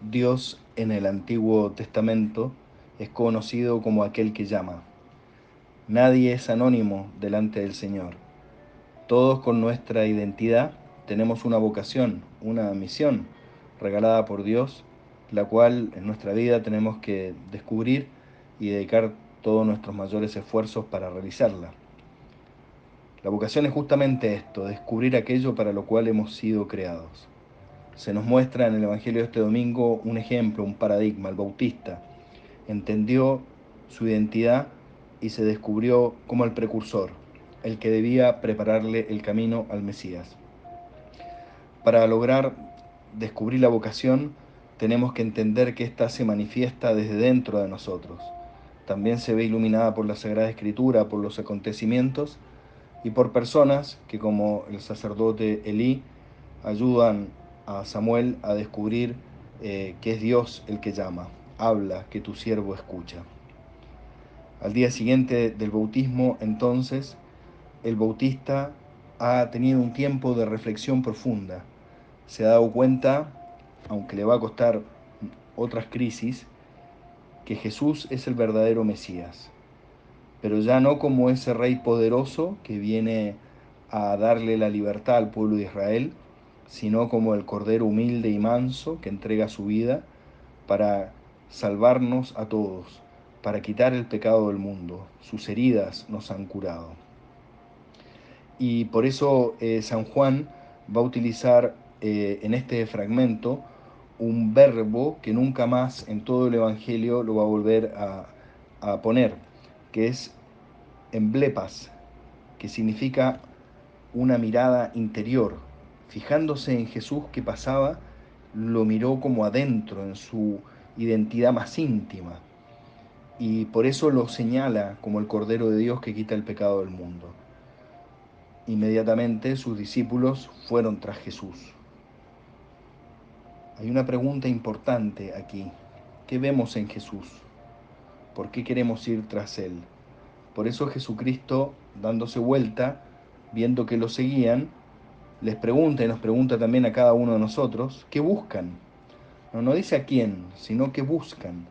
Dios en el Antiguo Testamento es conocido como aquel que llama. Nadie es anónimo delante del Señor. Todos con nuestra identidad tenemos una vocación, una misión regalada por Dios, la cual en nuestra vida tenemos que descubrir y dedicar todos nuestros mayores esfuerzos para realizarla. La vocación es justamente esto, descubrir aquello para lo cual hemos sido creados. Se nos muestra en el Evangelio de este domingo un ejemplo, un paradigma. El Bautista entendió su identidad y se descubrió como el precursor, el que debía prepararle el camino al Mesías. Para lograr descubrir la vocación, tenemos que entender que ésta se manifiesta desde dentro de nosotros. También se ve iluminada por la Sagrada Escritura, por los acontecimientos y por personas que, como el sacerdote Elí, ayudan a Samuel a descubrir que es Dios el que llama. Habla, que tu siervo escucha. Al día siguiente del bautismo, entonces, el bautista ha tenido un tiempo de reflexión profunda. Se ha dado cuenta, aunque le va a costar otras crisis, que Jesús es el verdadero Mesías, pero ya no como ese rey poderoso que viene a darle la libertad al pueblo de Israel, sino como el cordero humilde y manso que entrega su vida para salvarnos a todos, para quitar el pecado del mundo. Sus heridas nos han curado. Y por eso San Juan va a utilizar en este fragmento un verbo que nunca más en todo el Evangelio lo va a volver a poner, que es emblepas, que significa una mirada interior. Fijándose en Jesús que pasaba, lo miró como adentro, en su identidad más íntima. Y por eso lo señala como el Cordero de Dios que quita el pecado del mundo. Inmediatamente sus discípulos fueron tras Jesús. Hay una pregunta importante aquí. ¿Qué vemos en Jesús? ¿Por qué queremos ir tras Él? Por eso Jesucristo, dándose vuelta, viendo que lo seguían, les pregunta y nos pregunta también a cada uno de nosotros, ¿qué buscan? No dice a quién, sino qué buscan.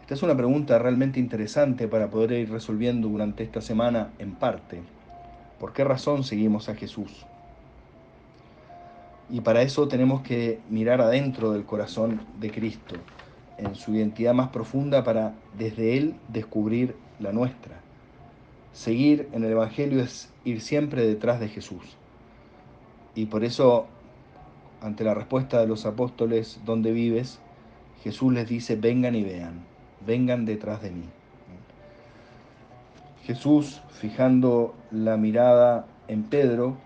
Esta es una pregunta realmente interesante para poder ir resolviendo durante esta semana en parte. ¿Por qué razón seguimos a Jesús? Y para eso tenemos que mirar adentro del corazón de Cristo, en su identidad más profunda para desde Él descubrir la nuestra. Seguir en el Evangelio es ir siempre detrás de Jesús. Y por eso, ante la respuesta de los apóstoles, ¿dónde vives? Jesús les dice, vengan y vean, vengan detrás de mí. Jesús, fijando la mirada en Pedro,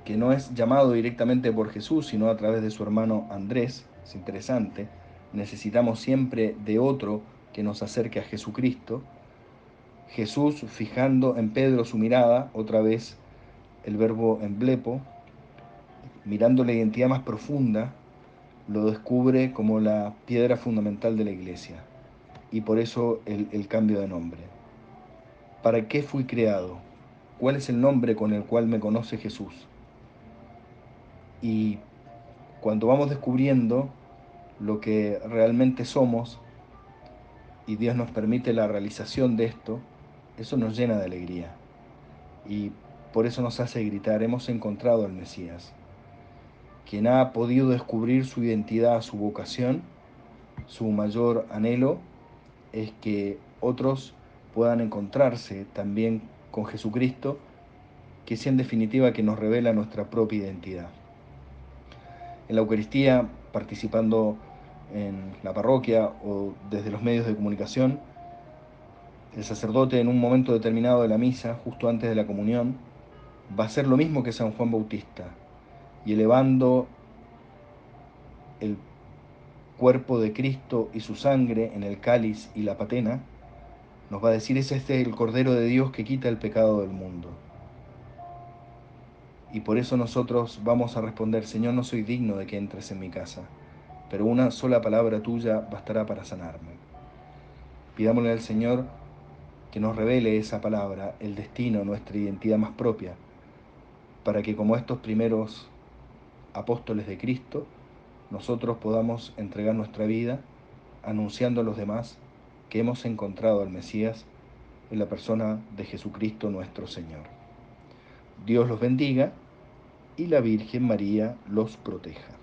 que no es llamado directamente por Jesús, sino a través de su hermano Andrés, es interesante, necesitamos siempre de otro que nos acerque a Jesucristo. Jesús, fijando en Pedro su mirada, otra vez el verbo emblepo, mirando la identidad más profunda, lo descubre como la piedra fundamental de la iglesia y por eso el cambio de nombre. ¿Para qué fui creado? ¿Cuál es el nombre con el cual me conoce Jesús? Y cuando vamos descubriendo lo que realmente somos y Dios nos permite la realización de esto, eso nos llena de alegría y por eso nos hace gritar, hemos encontrado al Mesías. Quien ha podido descubrir su identidad, su vocación, su mayor anhelo es que otros puedan encontrarse también con Jesucristo, que es en definitiva que nos revela nuestra propia identidad. En la Eucaristía, participando en la parroquia o desde los medios de comunicación, el sacerdote en un momento determinado de la misa, justo antes de la comunión, va a hacer lo mismo que San Juan Bautista, y elevando el cuerpo de Cristo y su sangre en el cáliz y la patena, nos va a decir, es este el Cordero de Dios que quita el pecado del mundo. Y por eso nosotros vamos a responder, Señor, no soy digno de que entres en mi casa, pero una sola palabra tuya bastará para sanarme. Pidámosle al Señor que nos revele esa palabra, el destino, nuestra identidad más propia, para que como estos primeros apóstoles de Cristo nosotros podamos entregar nuestra vida anunciando a los demás que hemos encontrado al Mesías en la persona de Jesucristo nuestro Señor. Dios los bendiga y la Virgen María los proteja.